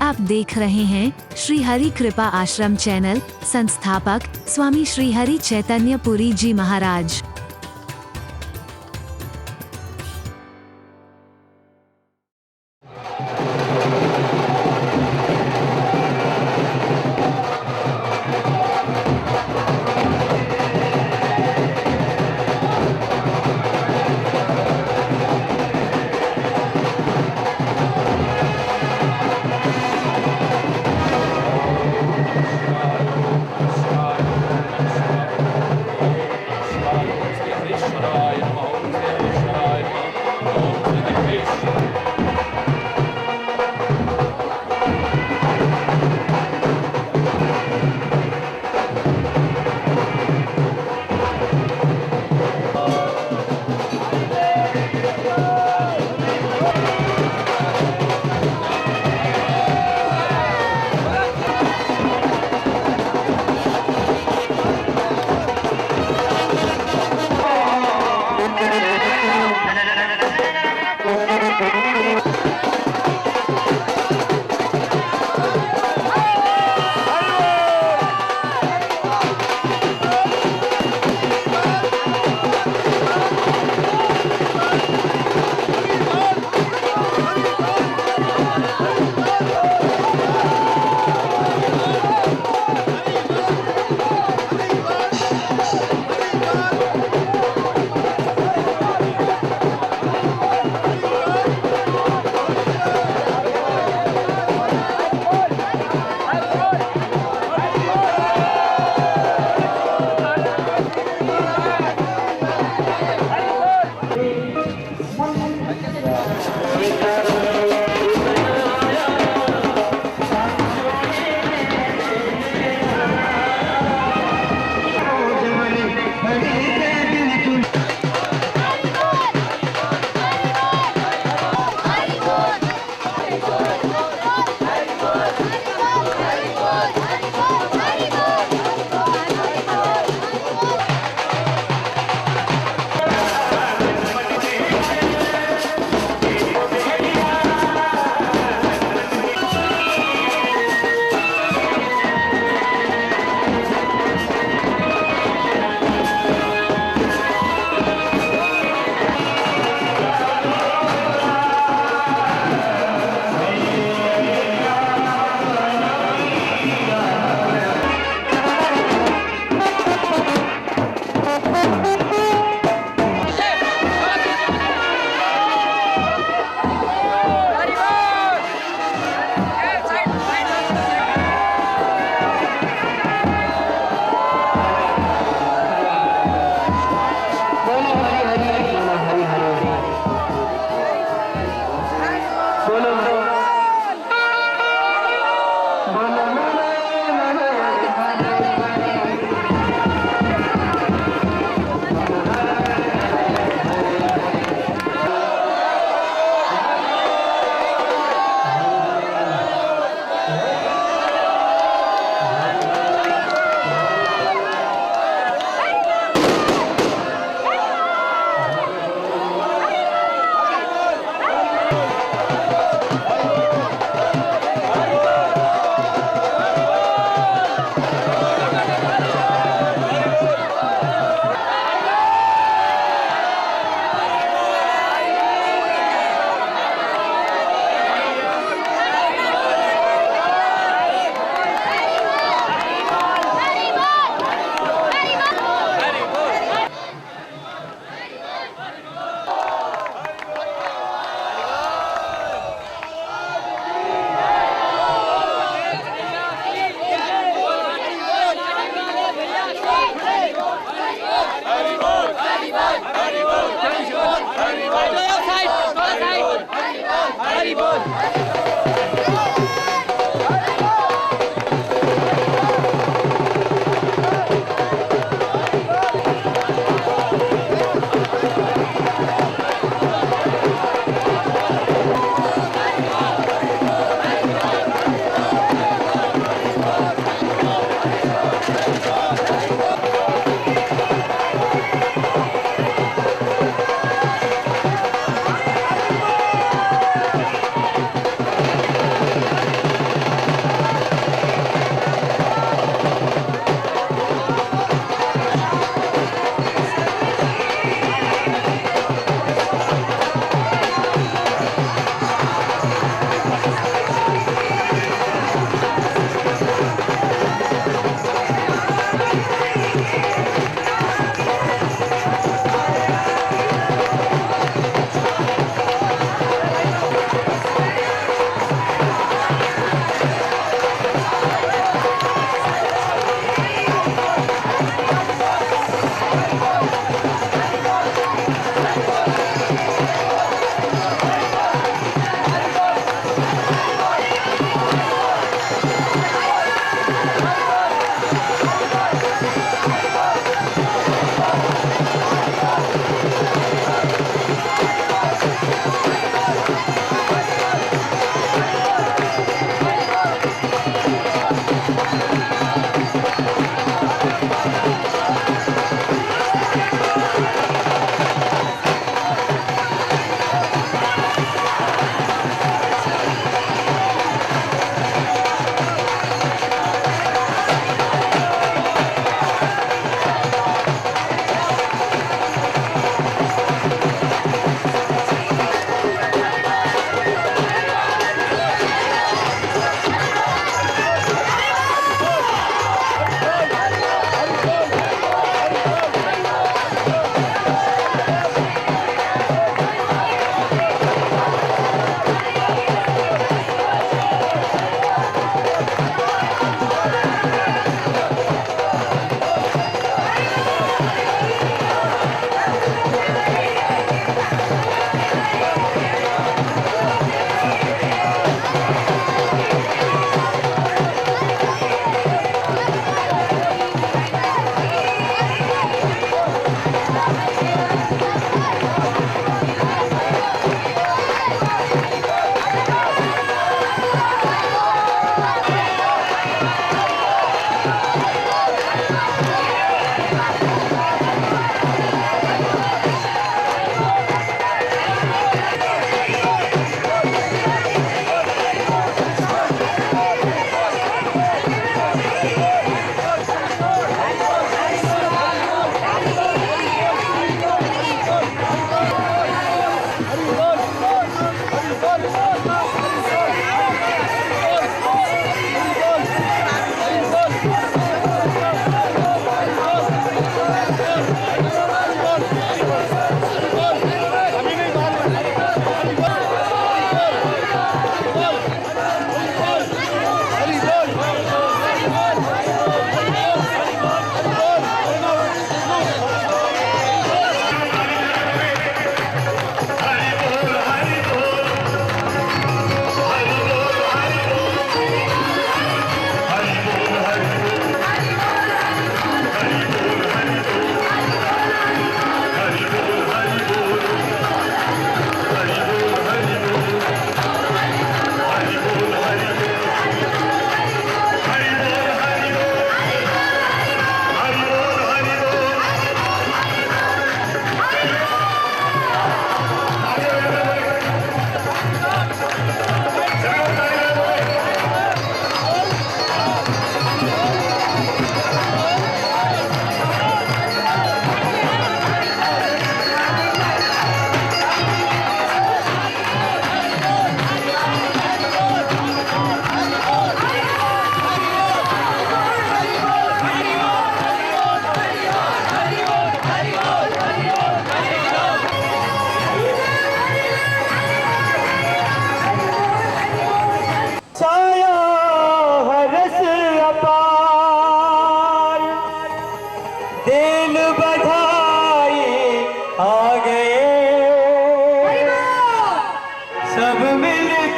आप देख रहे हैं श्री हरि कृपा आश्रम चैनल। संस्थापक स्वामी श्री हरि चैतन्य पुरी जी महाराज।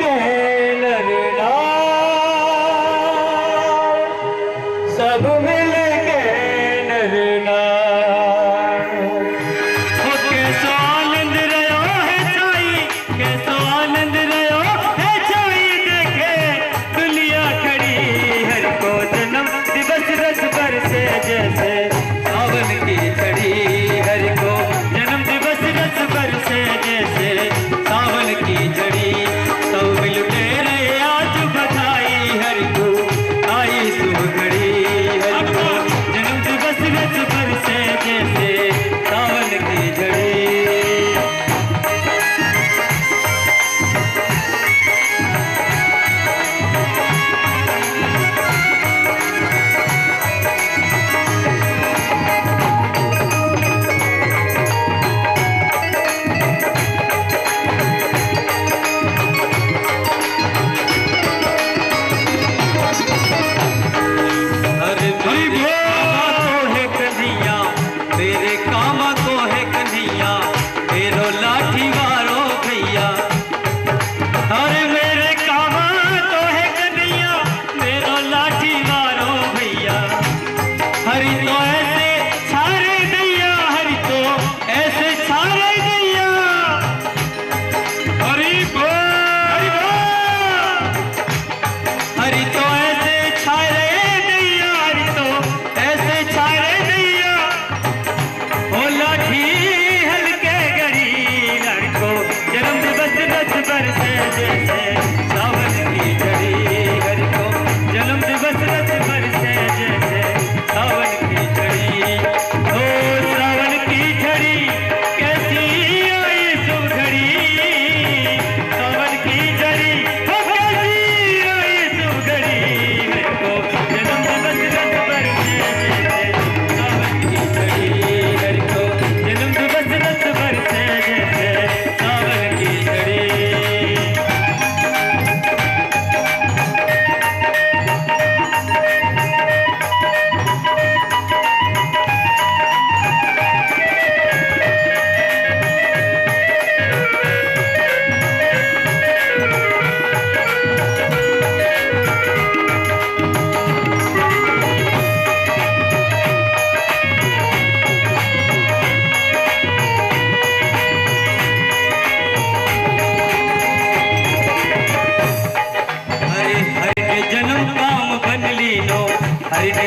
के नर नार, सब मिल के नर नार। कैसो आनंद रहो है छाई, कैसो आनंद रहो है छाई, देखे दुनिया खड़ी हर को जन्म दिवस रस बरसे जैसे सावन की छड़ी। हर को जन्म दिवस रस बरसे जैसे सावन की छड़ी। सब मिल तेरे आज बधाई हर को आई शुभ घड़ी। हर को जन्म दिवस रस बरसे जैसे सावन की झड़ी।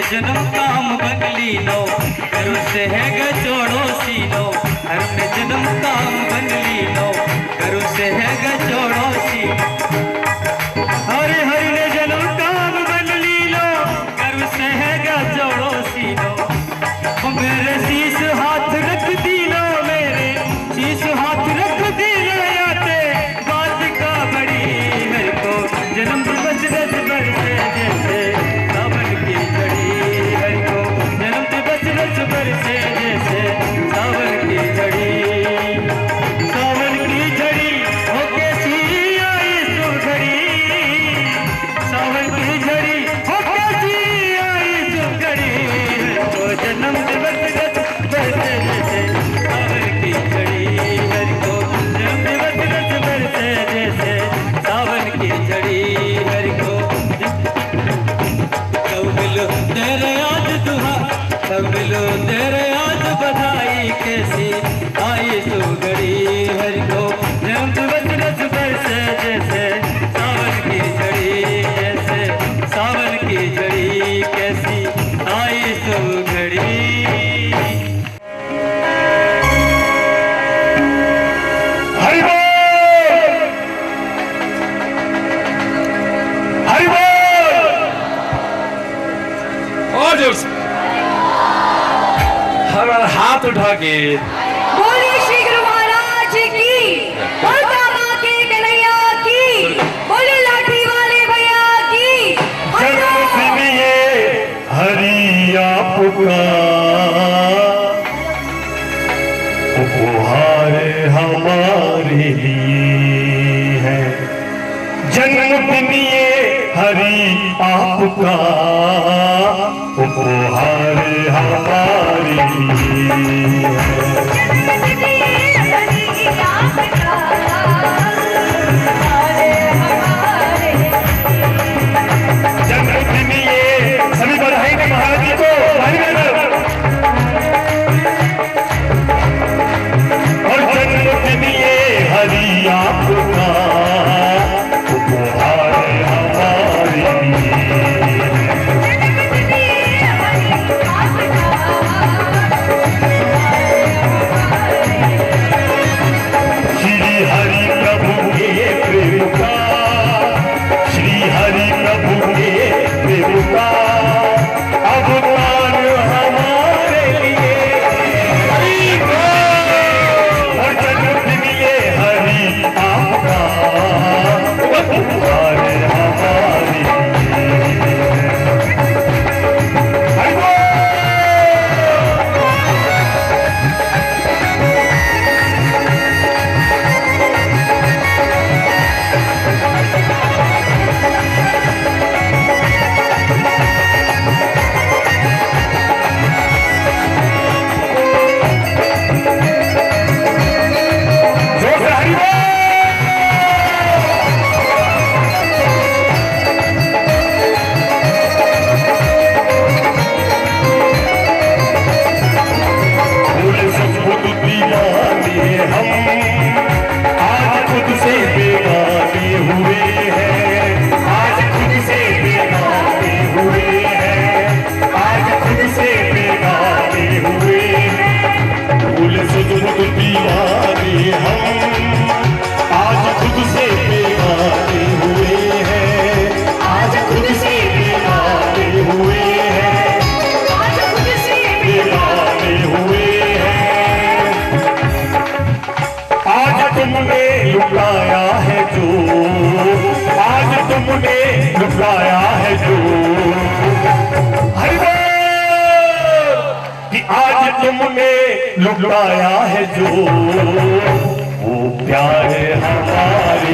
जन्म काम बदली नो करो से है गचोड़ो सीनो। हर में जन्म काम बदली नो करो से है गचोड़ो सीनो। हरे हरि ने जन्म काम बदली लो करो से है गचोड़ो सीनो। मेरे शीश हाथ रख दी लो, मेरे शीश हाथ रख दी लो याते बात का बड़ी। मेरे को जन्म दिवस रस बरसे जैसे सावन की झड़ी। हर को जन्म दिवस रस बरसे जैसे सावन की झड़ी। सावन की झड़ी हो कैसी आई सुघड़ी। सावन की झड़ी हो कैसी आई सुघड़ी। तो जन्म दिवस रस बरसे जैसे सावन की झड़ी। हर को जन्म दिवस रस बरसे जैसे सावन की झड़ी। हर को सब मिलो तेरे आज दुहा, सब मिलो तेरे आज बधाई कैसी आई सुघड़ी। हर को जन्म दिवस रस बरसे जैसे सावन की झड़ी। जैसे सावन की झड़ी कैसी आई सुघड़ी। हरि बोल, हरि बोल। और जोर से हमारा हाथ उठा के बोलिए श्री गुरु महाराज की, बोलता माँ के कन्हैया की, बोले लाठी वाले भैया की। जन्म दिन ये हरि आपका उपहार हमारे लिए है। जन्मदिन ये हरि आपका उपहार हमारे लिए है। लुटाया है जो, हरि बोल, कि आज तुमने लुटाया है जो, वो प्यार हमारे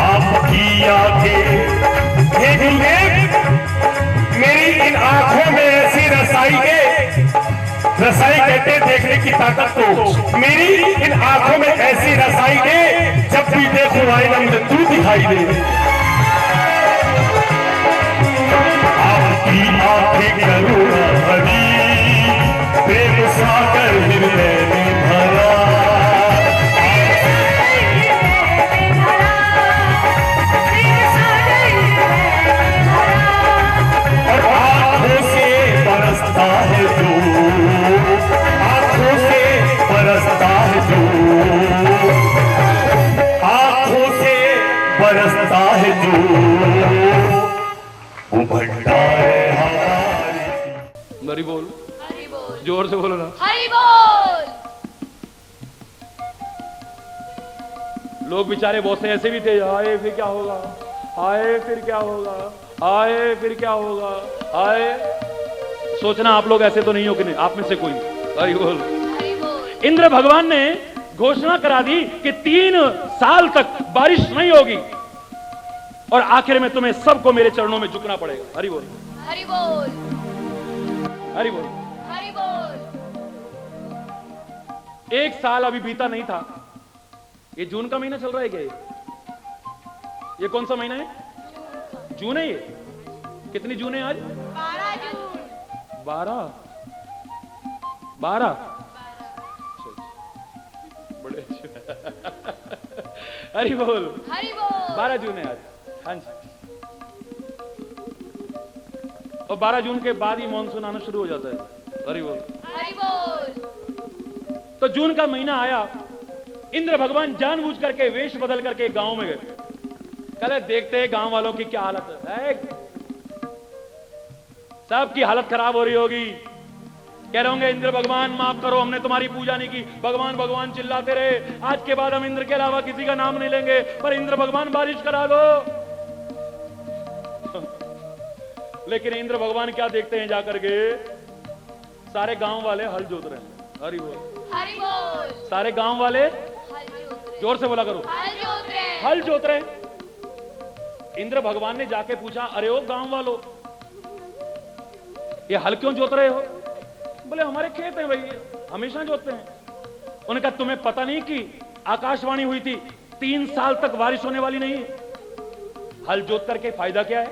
आपकी आंखें मेरी इन आंखों में ऐसी रसाई कहते देखने की ताकत को, मेरी इन आंखों में ऐसी रसाई दे, जब भी देखो आईना मुझे तू दिखाई दे। आपकी आंखें करुणा भरी, प्रेम सागर हृदय में भरा, बरसता है जो, आंखों से बरसता है जो, आंखों से बरसता है जो, वो भंडार है हमारी। हरि बोल, जोर से बोलो ना। हरि बोल। लोग बेचारे बहुत से ऐसे भी थे, आए फिर क्या होगा, आए फिर क्या होगा, आए फिर क्या होगा, आए। सोचना आप लोग ऐसे तो नहीं हो कि नहीं, आप में से कोई। हरि बोल। इंद्र भगवान ने घोषणा करा दी कि 3 साल तक बारिश नहीं होगी और आखिर में तुम्हें सबको मेरे चरणों में झुकना पड़ेगा। हरि बोल, हरि बोल, हरि बोल, हरि बोल। 1 साल अभी बीता नहीं था। ये जून का महीना चल रहा है क्या? ये कौन सा महीना है? जून है। ये कितनी जून है आज? 12 जून। 12 बड़े अच्छे। हरि बोल, हरि बोल। 12 जून है आज। हाँ जी। और 12 जून के बाद ही मानसून आना शुरू हो जाता है। हरि बोल, हरि बोल। तो जून का महीना आया, इंद्र भगवान जानबूझ करके वेश बदल करके गांव में गए। कल देखते हैं गांव वालों की क्या हालत है। सबकी हालत खराब हो रही होगी। कह रहे होंगे इंद्र भगवान माफ करो, हमने तुम्हारी पूजा नहीं की। भगवान भगवान चिल्लाते रहे, आज के बाद हम इंद्र के अलावा किसी का नाम नहीं लेंगे, पर इंद्र भगवान बारिश करा दो। लेकिन इंद्र भगवान क्या देखते हैं जाकर के, सारे गांव वाले हल जोत रहे हैं। हरि बोल, हरि बोल। सारे गांव वाले हल जोत रहे। जोर से बोला करो, हल जोत रहे। हल जोत रहे। इंद्र भगवान ने जाके पूछा, अरे ओ गांव वालों, ये हल क्यों जोत रहे हो? बोले हमारे खेत हैं भाई, हमेशा जोतते हैं। उन्होंने कहा तुम्हें पता नहीं कि आकाशवाणी हुई थी 3 साल तक बारिश होने वाली नहीं है। हल जोत करके फायदा क्या है?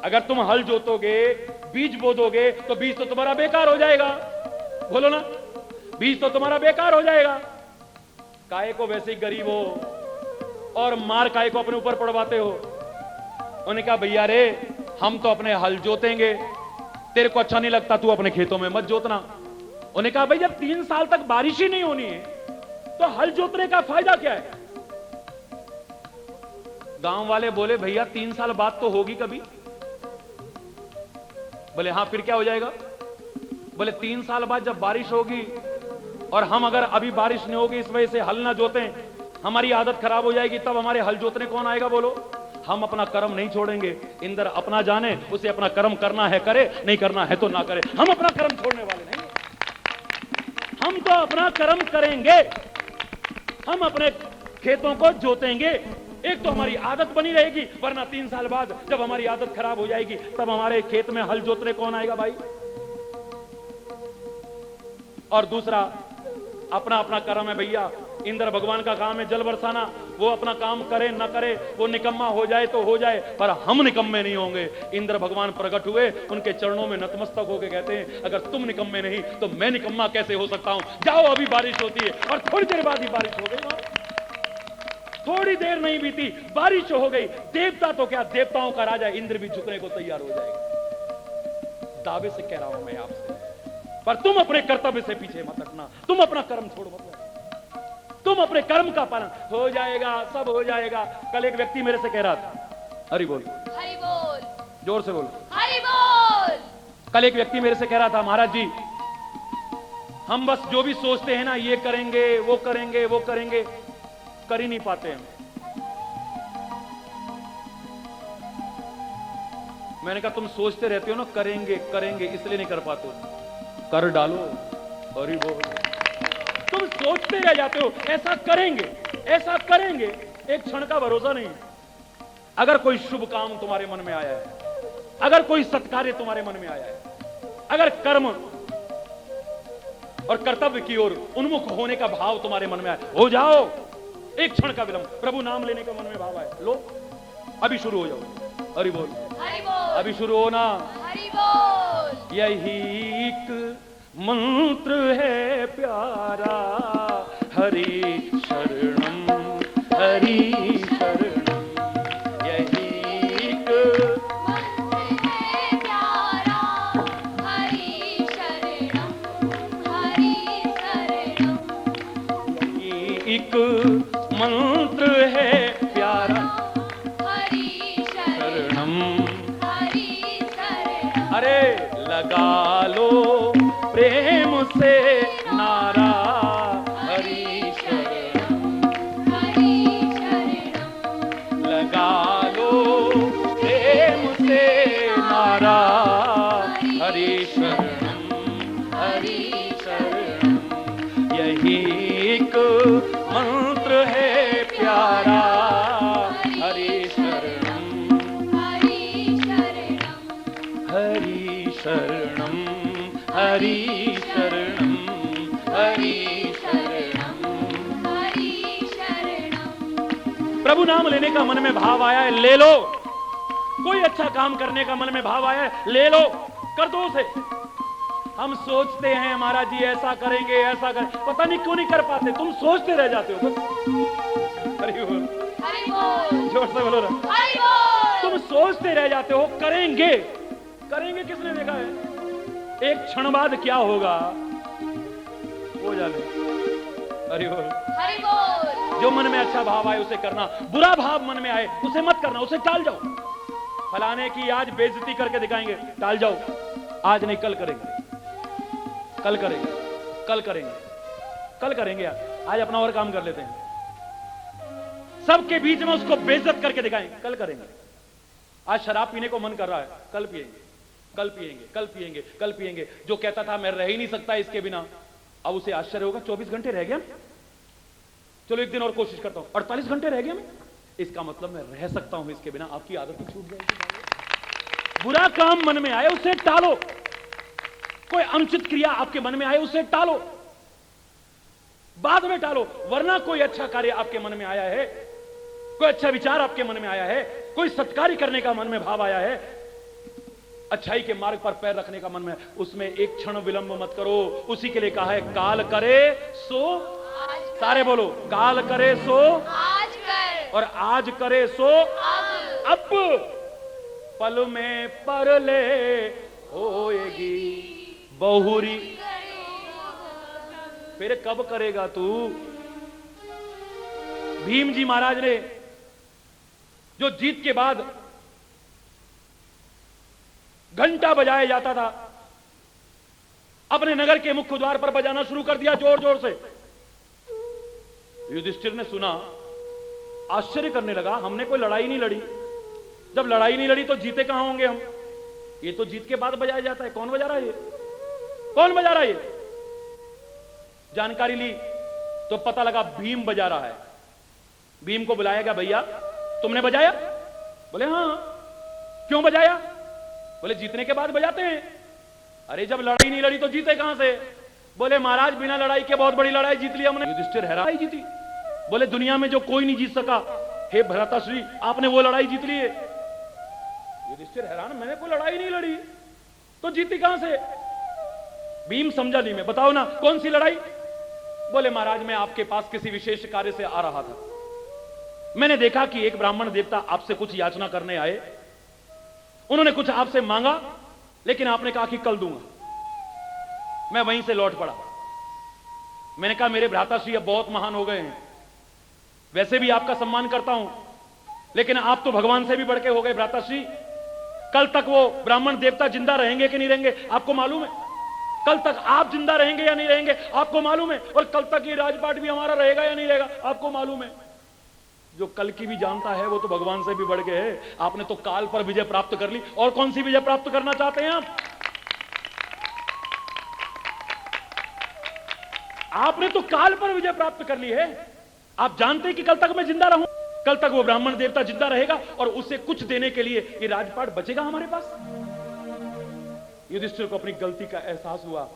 अगर तुम हल जोतोगे, बीज बो दोगे, तो बीज तो तुम्हारा बेकार हो जाएगा। बोलो ना, बीज तो तुम्हारा बेकार हो जाएगा। काहे को वैसे ही गरीब हो और मार काहे को अपने ऊपर पड़वाते हो? उन्होंने कहा भैया रे, हम तो अपने हल जोतेंगे, तेरे को अच्छा नहीं लगता तू अपने खेतों में मत जोतना। उन्होंने कहा भाई जब 3 साल तक बारिश ही नहीं होनी है तो हल जोतने का फायदा क्या है? गांव वाले बोले भैया 3 साल बाद तो होगी कभी। बोले हाँ फिर क्या हो जाएगा? बोले 3 साल बाद जब बारिश होगी और हम अगर अभी बारिश नहीं होगी इस वजह से हल ना जोतें, हमारी आदत खराब हो जाएगी, तब हमारे हल जोतने कौन आएगा? बोलो। हम अपना कर्म नहीं छोड़ेंगे। इंद्र अपना जाने, उसे अपना कर्म करना है करे, नहीं करना है तो ना करे। हम अपना कर्म छोड़ने वाले नहीं, हम तो अपना कर्म करेंगे। हम अपने खेतों को जोतेंगे। एक तो हमारी आदत बनी रहेगी, वरना 3 साल बाद जब हमारी आदत खराब हो जाएगी तब हमारे खेत में हल जोतने कौन आएगा भाई? और दूसरा, अपना अपना कर्म है भैया। इंद्र भगवान का काम है जल बरसाना, वो अपना काम करे न करे, वो निकम्मा हो जाए तो हो जाए, पर हम निकम्मे नहीं होंगे। इंद्र भगवान प्रकट हुए, उनके चरणों में नतमस्तक होकर कहते हैं अगर तुम निकम्मे नहीं तो मैं निकम्मा कैसे हो सकता हूं? जाओ, अभी बारिश होती है। और थोड़ी देर बाद ही बारिश हो गई। थोड़ी देर नहीं बीती, बारिश हो गई। देवता तो क्या, देवताओं का राजा इंद्र भी झुकने को तैयार हो जाएगा। दावे से कह रहा हूं मैं आपसे, पर तुम अपने कर्तव्य से पीछे मत हटना, तुम अपना कर्म छोड़ मत देना। तुम अपने कर्म का पालन, हो जाएगा, सब हो जाएगा। कल एक व्यक्ति मेरे से कह रहा था, हरि बोल, हरि बोल, जोर से बोलो, हरि बोल। कल एक व्यक्ति मेरे से कह रहा था, महाराज जी हम बस जो भी सोचते हैं ना, ये करेंगे वो करेंगे वो करेंगे, कर ही नहीं पाते हैं। मैंने कहा तुम सोचते रहते हो ना करेंगे करेंगे, इसलिए नहीं कर पाते हो, कर डालो। हरि बोल। तुम सोचते रह जाते हो ऐसा करेंगे ऐसा करेंगे, एक क्षण का भरोसा नहीं। अगर कोई शुभ काम तुम्हारे मन में आया है, अगर कोई सत्कार्य तुम्हारे मन में आया है, अगर कर्म और कर्तव्य की ओर उन्मुख होने का भाव तुम्हारे मन में आए, हो जाओ। एक क्षण का विलंब, प्रभु नाम लेने का मन में भाव आए, लो अभी शुरू हो जाओ। हरि बोल, हरि बोल, अभी शुरू होना। हरि बोल। यही एक मंत्र है प्यारा, हरि शरणम हरि शरणम। यही एक मंत्र है प्यारा, हरि शरणम हरि शरणम। यही एक मंत्र है प्यारा, हरि शरणम। हरि शरणम। अरे लगा लो प्रेम से नारा, हरि शरणम हरि शरणम। लगा लो प्रेम से नारा, हरि शरणम हरि शरणम। यही एक मंत्र है प्यारा, हरि शरणम हरि शरणम। हरि शरणम हरि शरणम हरि शरणम। हरि शरणम। प्रभु नाम लेने का मन में भाव आया है, ले लो। कोई अच्छा काम करने का मन में भाव आया है, ले लो, कर दो उसे। हम सोचते हैं महाराज जी ऐसा करेंगे ऐसा कर, पता नहीं क्यों नहीं कर पाते। तुम सोचते रह जाते हो बस। हरि बोल, हरि बोल, जोर से बोलो ना। हरि बोल। तुम सोचते रह जाते हो, करेंगे करेंगे, किसने देखा है? एक क्षण बाद क्या होगा वो जाने। हरि बोल। हरि बोल। जो मन में अच्छा भाव आए उसे करना, बुरा भाव मन में आए उसे मत करना, उसे टाल जाओ। फलाने की आज बेइज्जती करके दिखाएंगे, टाल जाओ। आज नहीं, कल करेंगे, कल करेंगे, कल करेंगे, कल करेंगे यार। आज अपना और काम कर लेते हैं। सबके बीच में उसको बेइज्जत करके दिखाएंगे, कल करेंगे। आज शराब पीने को मन कर रहा है, कल पिएंगे, कल पिएंगे, कल पिएंगे, कल पिएंगे। जो कहता था मैं रह ही नहीं सकता इसके बिना, अब उसे आश्चर्य होगा 24 घंटे रह गया। चलो एक दिन और कोशिश करता हूं, 48 घंटे रह गया मैं, इसका मतलब मैं रह सकता हूं इसके बिना। आपकी आदत ही छूट जाएगी। बुरा काम मन में आए उसे टालो, कोई अनुचित क्रिया आपके मन में आए उसे टालो, बाद में टालो। वरना कोई अच्छा कार्य आपके मन में आया है, कोई अच्छा विचार आपके मन में आया है, कोई सत्कार्य करने का मन में भाव आया है, अच्छाई के मार्ग पर पैर रखने का मन में, उसमें एक क्षण विलंब मत करो। उसी के लिए कहा है काल करे सो, सारे बोलो, काल करे सो आज कर, और आज करे सो अब। पल में परले होएगी बहुरी, फिर कब करेगा तू? भीम जी महाराज ने जो जीत के बाद घंटा बजाया जाता था, अपने नगर के मुख्य द्वार पर बजाना शुरू कर दिया जोर जोर से। युधिष्ठिर ने सुना, आश्चर्य करने लगा, हमने कोई लड़ाई नहीं लड़ी। जब लड़ाई नहीं लड़ी तो जीते कहां होंगे हम? ये तो जीत के बाद बजाया जाता है। कौन बजा रहा है ये? कौन बजा रहा है ये? जानकारी ली तो पता लगा भीम बजा रहा है। भीम को बुलाया गया, भैया तुमने बजाया? बोले हां। क्यों बजाया? बोले जीतने के बाद बजाते हैं। अरे जब लड़ाई नहीं लड़ी तो जीते कहां से? बोले महाराज बिना लड़ाई के बहुत बड़ी लड़ाई जीत ली हमने। युधिष्ठिर हैरान, जीती? बोले दुनिया में जो कोई नहीं जीत सका, हे भ्राताश्री आपने वो लड़ाई जीत ली है। युधिष्ठिर हैरान, मैंने कोई लड़ाई नहीं लड़ी तो जीती कहां से? भीम समझा नहीं, मैं बताओ ना कौन सी लड़ाई? बोले महाराज मैं आपके पास किसी विशेष कार्य से आ रहा था, मैंने देखा कि एक ब्राह्मण देवता आपसे कुछ याचना करने आए, उन्होंने कुछ आपसे मांगा लेकिन आपने कहा कि कल दूंगा। मैं वहीं से लौट पड़ा। मैंने कहा मेरे भ्राताश्री अब बहुत महान हो गए हैं, वैसे भी आपका सम्मान करता हूं, लेकिन आप तो भगवान से भी बढ़ के हो गए भ्राताश्री। कल तक वो ब्राह्मण देवता जिंदा रहेंगे कि नहीं रहेंगे आपको मालूम है? कल तक आप जिंदा रहेंगे या नहीं रहेंगे आपको मालूम है? और कल तक ये राजपाट भी हमारा रहेगा या नहीं रहेगा आपको मालूम है? जो कल की भी जानता है वो तो भगवान से भी बढ़ के है। आपने तो काल पर विजय प्राप्त कर ली, और कौन सी विजय प्राप्त करना चाहते हैं आप? आपने तो काल पर विजय प्राप्त कर ली है। आप जानते हैं कि कल तक मैं जिंदा रहूं, कल तक वो ब्राह्मण देवता जिंदा रहेगा, और उसे कुछ देने के लिए ये राजपाट बचेगा हमारे पास। युधिष्ठिर को अपनी गलती का एहसास हुआ,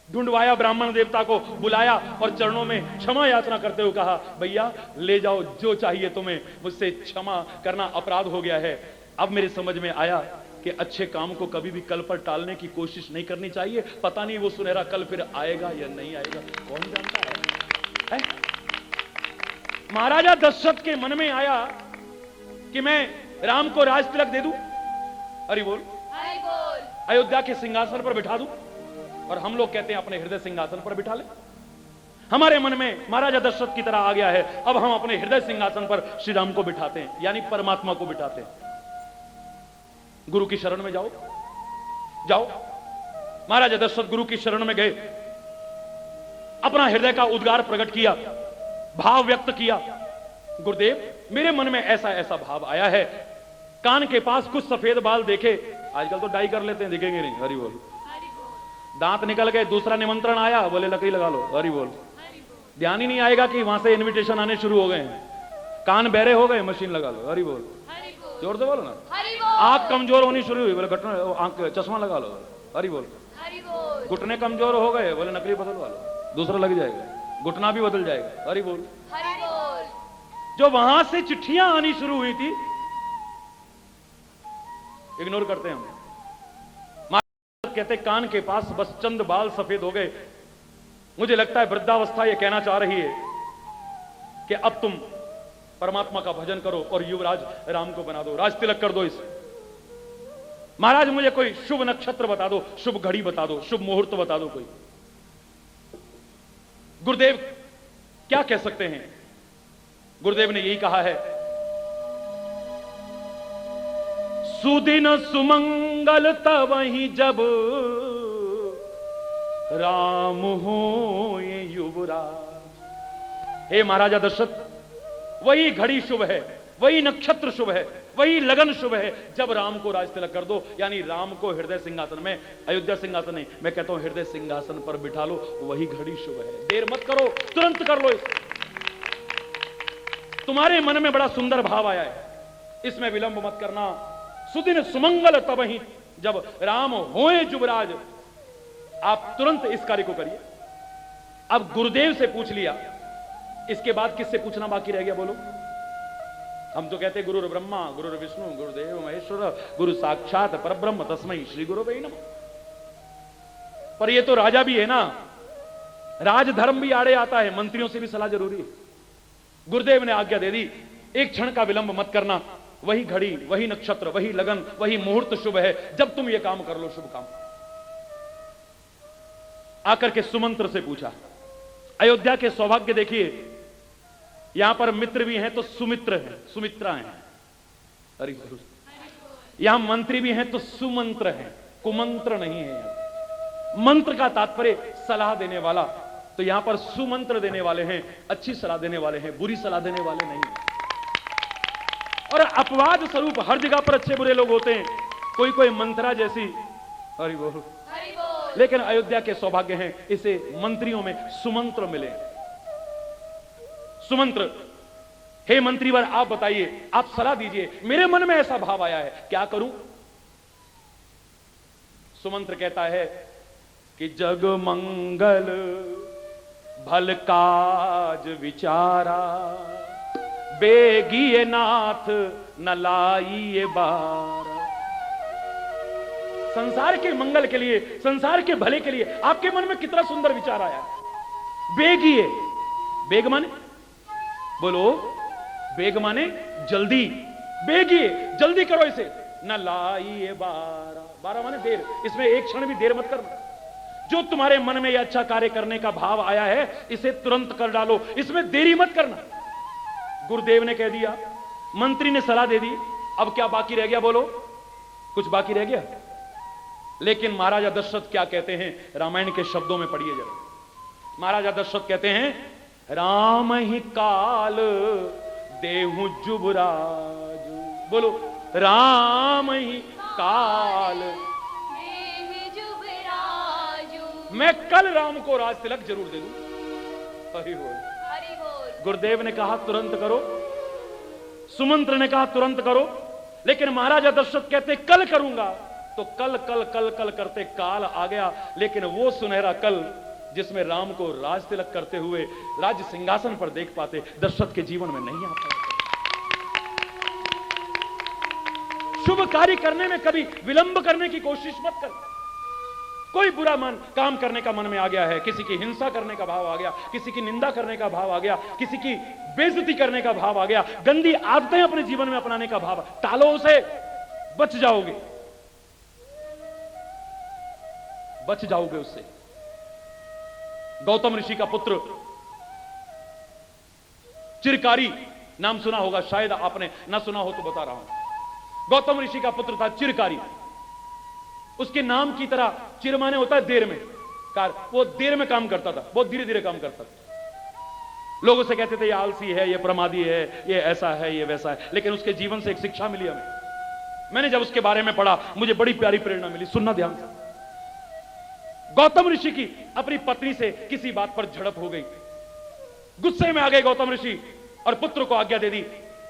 ढूंढवाया ब्राह्मण देवता को, बुलाया और चरणों में क्षमा याचना करते हुए कहा, भैया ले जाओ जो चाहिए तुम्हें, मुझसे क्षमा करना अपराध हो गया है। अब मेरे समझ में आया कि अच्छे काम को कभी भी कल पर टालने की कोशिश नहीं करनी चाहिए। पता नहीं वो सुनहरा कल फिर आएगा या नहीं आएगा, कौन जानता है? महाराजा दशरथ के मन में आया कि मैं राम को राज तिलक दे दूं, हरि बोल, अयोध्या के सिंहासन पर बिठा दूं, और हम लोग कहते हैं अपने हृदय सिंहासन पर बिठा ले। हमारे मन में महाराजा दशरथ की तरह आ गया है, अब हम अपने हृदय सिंहासन पर श्री राम को बिठाते हैं, यानी परमात्मा को बिठाते हैं। गुरु की शरण में जाओ, जाओ। महाराजा दशरथ गुरु की शरण में गए, अपना हृदय का उद्गार प्रकट किया, भाव व्यक्त किया। गुरुदेव, मेरे मन में ऐसा ऐसा भाव आया है, कान के पास कुछ सफेद बाल देखे, आजकल तो डाई कर लेते हैं, दिखेंगे नहीं, हरि बोल। दांत निकल गए, दूसरा निमंत्रण आया, बोले लकड़ी लगा लो, हरि बोल। ध्यान ही नहीं आएगा कि वहां से इनविटेशन आने शुरू हो गए हैं। कान बहरे हो गए, मशीन लगा लो, हरि बोल। जोर से बोलो ना। आंख कमजोर होनी शुरू हुई, बोले घटना आंख चश्मा लगा लो, हरि बोल। घुटने कमजोर हो गए, बोले नकली बदलवा लो, दूसरा लग जाएगा, घुटना भी बदल जाएगा, हरि बोल। जो वहां से चिट्ठियां आनी शुरू हुई थी, इग्नोर करते हैं हम। कहते कान के पास बस चंद बाल सफेद हो गए। मुझे लगता है वृद्धावस्था यह कहना चाह रही है कि अब तुम परमात्मा का भजन करो और युवराज राम को बना दो, राज तिलक कर दो इसे। महाराज मुझे कोई शुभ नक्षत्र बता दो, शुभ घड़ी बता दो, शुभ मुहूर्त बता दो कोई। गुरुदेव क्या कह सकते हैं? गुरुदेव ने यही कहा है, सुदिन सुमंगल तवहि जब राम हो ये युवराज। हे महाराजा दशरथ, वही घड़ी शुभ है, वही नक्षत्र शुभ है, वही लगन शुभ है जब राम को राज तिलक कर दो, यानी राम को हृदय सिंहासन में, अयोध्या सिंहासन नहीं, मैं कहता हूं हृदय सिंहासन पर बिठा लो, वही घड़ी शुभ है। देर मत करो, तुरंत कर लो इसे। तुम्हारे मन में बड़ा सुंदर भाव आया है, इसमें विलंब मत करना। सुदिन सुमंगल तबहि जब राम होए युवराज, आप तुरंत इस कार्य को करिए। अब गुरुदेव से पूछ लिया, इसके बाद किससे पूछना बाकी रह गया बोलो? हम तो कहते गुरु ब्रह्मा गुरु विष्णु गुरुदेव महेश्वर गुरु साक्षात परब्रह्म तस्मै श्री गुरुवे नमः। पर ये तो राजा भी है ना, राजधर्म भी आड़े आता है, मंत्रियों से भी सलाह जरूरी है। गुरुदेव ने आज्ञा दे दी, एक क्षण का विलंब मत करना, वही घड़ी, वही नक्षत्र, वही लगन, वही मुहूर्त शुभ है जब तुम ये काम कर लो, शुभ काम। आकर के सुमंत्र से पूछा। अयोध्या के सौभाग्य देखिए, यहां पर मित्र भी हैं तो सुमित्र हैं, सुमित्रा हैं, हरि बोल। यहां मंत्री भी हैं तो सुमंत्र हैं, कुमंत्र नहीं है। मंत्र का तात्पर्य सलाह देने वाला, तो यहां पर सुमंत्र देने वाले हैं, अच्छी सलाह देने वाले हैं, बुरी सलाह देने वाले नहीं। और अपवाद स्वरूप हर जगह पर अच्छे बुरे लोग होते हैं, कोई कोई मंत्रा जैसी, हरि बोल। लेकिन अयोध्या के सौभाग्य हैं, इसे मंत्रियों में सुमंत्र मिले। सुमंत्र, हे मंत्रीवर आप बताइए, आप सलाह दीजिए, मेरे मन में ऐसा भाव आया है, क्या करूं? सुमंत्र कहता है कि जग मंगल भल काज विचारा, बेगिए नाथ न लाइए बार। संसार के मंगल के लिए, संसार के भले के लिए आपके मन में कितना सुंदर विचार आया है। बेगिए, बेग माने बोलो, बेग माने जल्दी, बेगिए जल्दी करो इसे, न लाइए बारा, बारा माने देर, इसमें एक क्षण भी देर मत करना। जो तुम्हारे मन में यह अच्छा कार्य करने का भाव आया है, इसे तुरंत कर डालो, इसमें देरी मत करना। गुरुदेव ने कह दिया, मंत्री ने सलाह दे दी, अब क्या बाकी रह गया? बोलो, कुछ बाकी रह गया? लेकिन महाराजा दशरथ क्या कहते हैं, रामायण के शब्दों में पढ़िए जरा। महाराजा दशरथ कहते हैं, राम ही काल देहु जुबराज। बोलो, राम ही काल। मैं कल राम को राज तिलक जरूर दे दूं। हरि बोल। गुरुदेव ने कहा तुरंत करो, सुमंत्र ने कहा तुरंत करो, लेकिन महाराजा दशरथ कहते कल करूंगा। तो कल कल कल कल करते काल आ गया, लेकिन वो सुनहरा कल जिसमें राम को राज तिलक करते हुए राज्य सिंहासन पर देख पाते, दशरथ के जीवन में नहीं आ पाया। शुभ कार्य करने में कभी विलंब करने की कोशिश मत कर। कोई बुरा काम करने का मन में आ गया है, किसी की हिंसा करने का भाव आ गया, किसी की निंदा करने का भाव आ गया, किसी की बेइज्जती करने का भाव आ गया, गंदी आदतें अपने जीवन में अपनाने का भाव, टालो उसे, बच जाओगे, बच जाओगे उससे। गौतम ऋषि का पुत्र चिरकारी, नाम सुना होगा, शायद आपने ना सुना हो तो बता रहा हूं। गौतम ऋषि का पुत्र था चिरकारी। उसके नाम की तरह चिर माने होता है देर में, वो देर में काम करता था, बहुत धीरे धीरे काम करता था। लोग उसे कहते थे ये आलसी है, ये प्रमादी है, ये ऐसा है, ये वैसा है, लेकिन उसके जीवन से एक शिक्षा मिली हमें। मैंने जब उसके बारे में पढ़ा, मुझे बड़ी प्यारी प्रेरणा मिली, सुनना ध्यान से। गौतम ऋषि की अपनी पत्नी से किसी बात पर झड़प हो गई, गुस्से में आ गए गौतम ऋषि और पुत्र को आज्ञा दे दी,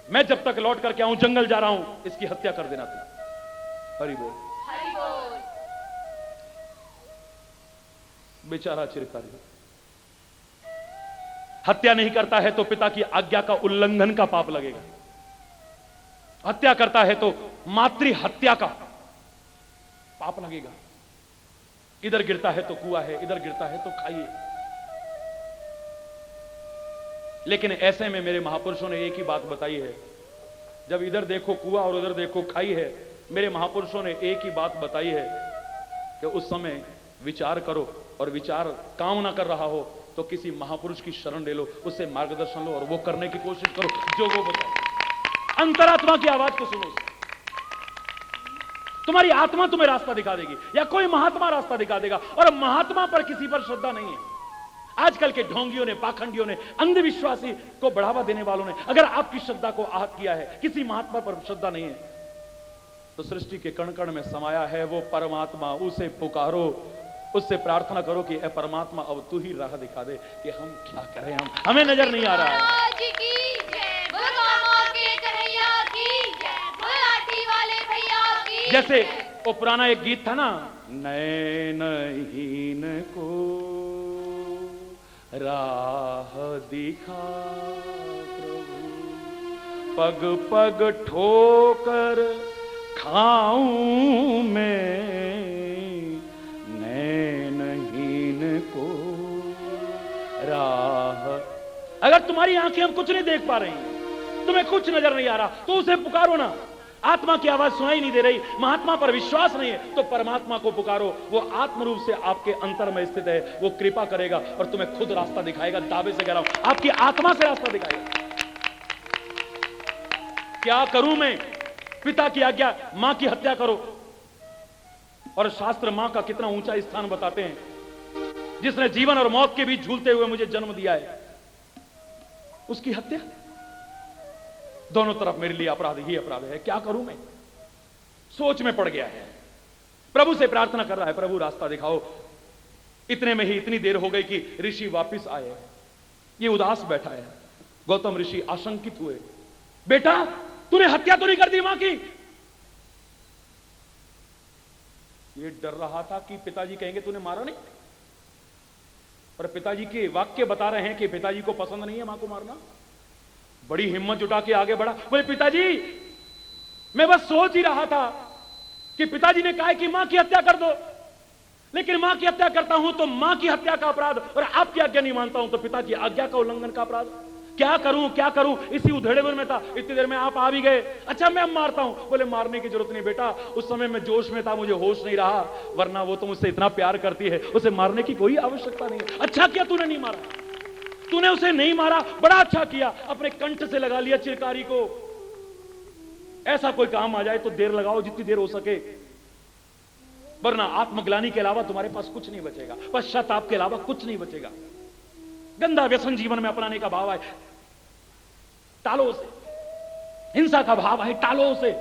मैं जब तक लौट करके आऊं, जंगल जा रहा हूं, इसकी हत्या कर देना तुम। हरि बोल। बेचारा चिरकारी हत्या नहीं करता है तो पिता की आज्ञा का उल्लंघन का पाप लगेगा, हत्या करता है तो मातृ हत्या का पाप लगेगा। इधर गिरता है तो कुआं है, इधर गिरता है तो खाइए। लेकिन ऐसे में मेरे महापुरुषों ने एक ही बात बताई है, जब इधर देखो कुआं और उधर देखो खाई है, मेरे महापुरुषों ने एक ही बात बताई है कि उस समय विचार करो, और विचार काम ना कर रहा हो तो किसी महापुरुष की शरण ले लो, उससे मार्गदर्शन लो और वो करने की कोशिश करो जो वो बताए। अंतरात्मा की आवाज को सुनो, तुम्हारी आत्मा तुम्हें रास्ता दिखा देगी, या कोई महात्मा रास्ता दिखा देगा। और महात्मा पर किसी पर श्रद्धा नहीं है। आजकल के ढोंगियों ने, पाखंडियों ने, अंधविश्वासी को बढ़ावा देने वालों ने अगर आपकी श्रद्धा को आहत किया है, किसी महात्मा पर श्रद्धा नहीं है, तो सृष्टि के कण कण में समाया है वो परमात्मा, उसे पुकारो, उससे प्रार्थना करो कि ए परमात्मा अब तू ही राह दिखा दे कि हम क्या करें, हमें नजर नहीं आ रहा है। जैसे वो पुराना एक गीत था ना, नैनहीन को राह दिखा प्रभु, पग पग ठोकर खाऊं मैं, नैनहीन को राह। अगर तुम्हारी आंखें अब कुछ नहीं देख पा रही, तुम्हें कुछ नजर नहीं आ रहा, तो उसे पुकारो ना। आत्मा की आवाज सुनाई नहीं दे रही, महात्मा पर विश्वास नहीं है, तो परमात्मा को पुकारो, वो आत्म रूप से आपके अंतर में स्थित है, वो कृपा करेगा और तुम्हें खुद रास्ता दिखाएगा। दावे से कह रहा हूं, आपकी आत्मा से रास्ता दिखाएगा। क्या करूं मैं? पिता की आज्ञा, मां की हत्या करो। और शास्त्र मां का कितना ऊंचा स्थान बताते हैं, जिसने जीवन और मौत के बीच झूलते हुए मुझे जन्म दिया है, उसकी हत्या। दोनों तरफ मेरे लिए अपराध ही अपराध है। क्या करूं मैं? सोच में पड़ गया है, प्रभु से प्रार्थना कर रहा है, प्रभु रास्ता दिखाओ। इतने में ही इतनी देर हो गई कि ऋषि वापस आए। ये उदास बैठा है। गौतम ऋषि आशंकित हुए, बेटा तूने हत्या तो नहीं कर दी मां की? ये डर रहा था कि पिताजी कहेंगे तूने मारा नहीं, पर पिताजी के वाक्य बता रहे हैं कि पिताजी को पसंद नहीं है मां को मारना। बड़ी हिम्मत जुटा के आगे बढ़ा, बोले पिताजी मैं बस सोच ही रहा था कि पिताजी ने कहा कि मां की हत्या कर दो, लेकिन मां की हत्या करता हूं तो मां की हत्या का अपराध, और आपकी आज्ञा नहीं मानता हूं तो पिता की आज्ञा का उल्लंघन का अपराध। क्या करूं, इसी उधेड़े में था। इतनी देर में आप आ भी गए। अच्छा मैं अब मारता हूं। बोले मारने की जरूरत नहीं बेटा, उस समय मैं जोश में था, मुझे होश नहीं रहा, वरना वो तो मुझसे इतना प्यार करती है, उसे मारने की कोई आवश्यकता नहीं है। अच्छा किया तूने नहीं मारा, तूने उसे नहीं मारा, बड़ा अच्छा किया, अपने कंठ से लगा लिया चिरकारी को। ऐसा कोई काम आ जाए तो देर लगाओ जितनी देर हो सके, वरना आत्मग्लानि के अलावा तुम्हारे पास कुछ नहीं बचेगा, पश्चाताप के अलावा कुछ नहीं बचेगा। गंदा व्यसन जीवन में अपनाने का भाव है, टालो उसे। हिंसा का भाव है, टालो उसे।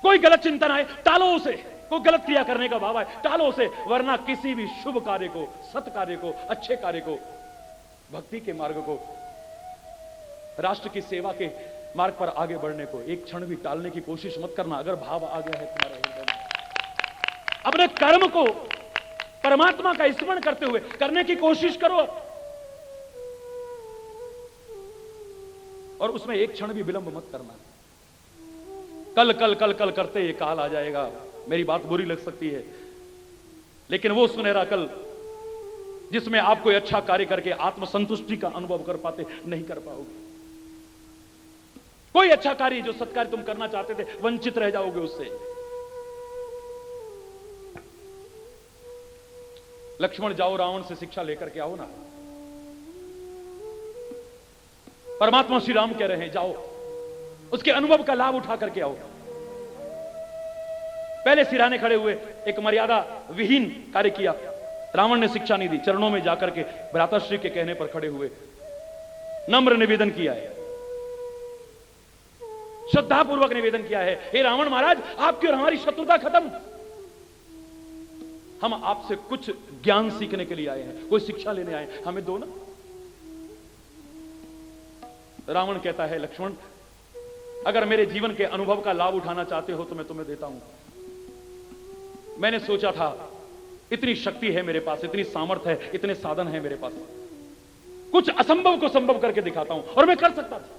कोई गलत चिंतन आए, टालो उसे। कोई गलत क्रिया करने का भाव है, टालो उसे, वरना किसी भी शुभ कार्य को, सत कार्य को, अच्छे कार्य को, भक्ति के मार्ग को, राष्ट्र की सेवा के मार्ग पर आगे बढ़ने को एक क्षण भी टालने की कोशिश मत करना। अगर भाव आ गया है तुम्हारा हृदय में, अपने कर्म को परमात्मा का स्मरण करते हुए करने की कोशिश करो, और उसमें एक क्षण भी विलंब मत करना। कल कल कल कल करते ये काल आ जाएगा। मेरी बात बुरी लग सकती है, लेकिन वो सुनहरा कल जिसमें आप कोई अच्छा कार्य करके आत्मसंतुष्टि का अनुभव कर पाते, नहीं कर पाओगे। कोई अच्छा कार्य, जो सत्कार्य तुम करना चाहते थे, वंचित रह जाओगे उससे। लक्ष्मण जाओ रावण से शिक्षा लेकर के आओ ना। परमात्मा श्री राम कह रहे हैं जाओ, उसके अनुभव का लाभ उठा करके आओ। पहले सिराने खड़े हुए, एक मर्यादा विहीन कार्य किया, रावण ने शिक्षा नहीं दी, चरणों में जाकर के भ्राताश्री के कहने पर खड़े हुए नम्र निवेदन किया है, श्रद्धापूर्वक निवेदन किया है, हे रावण महाराज आपकी और हमारी शत्रुता खत्म, हम आपसे कुछ ज्ञान सीखने के लिए आए हैं, कोई शिक्षा लेने आए हैं, हमें दो ना। रावण कहता है लक्ष्मण अगर मेरे जीवन के अनुभव का लाभ उठाना चाहते हो तो मैं तुम्हें देता हूं। मैंने सोचा था इतनी शक्ति है मेरे पास, इतनी सामर्थ्य है, इतने साधन है मेरे पास, कुछ असंभव को संभव करके दिखाता हूं, और मैं कर सकता था।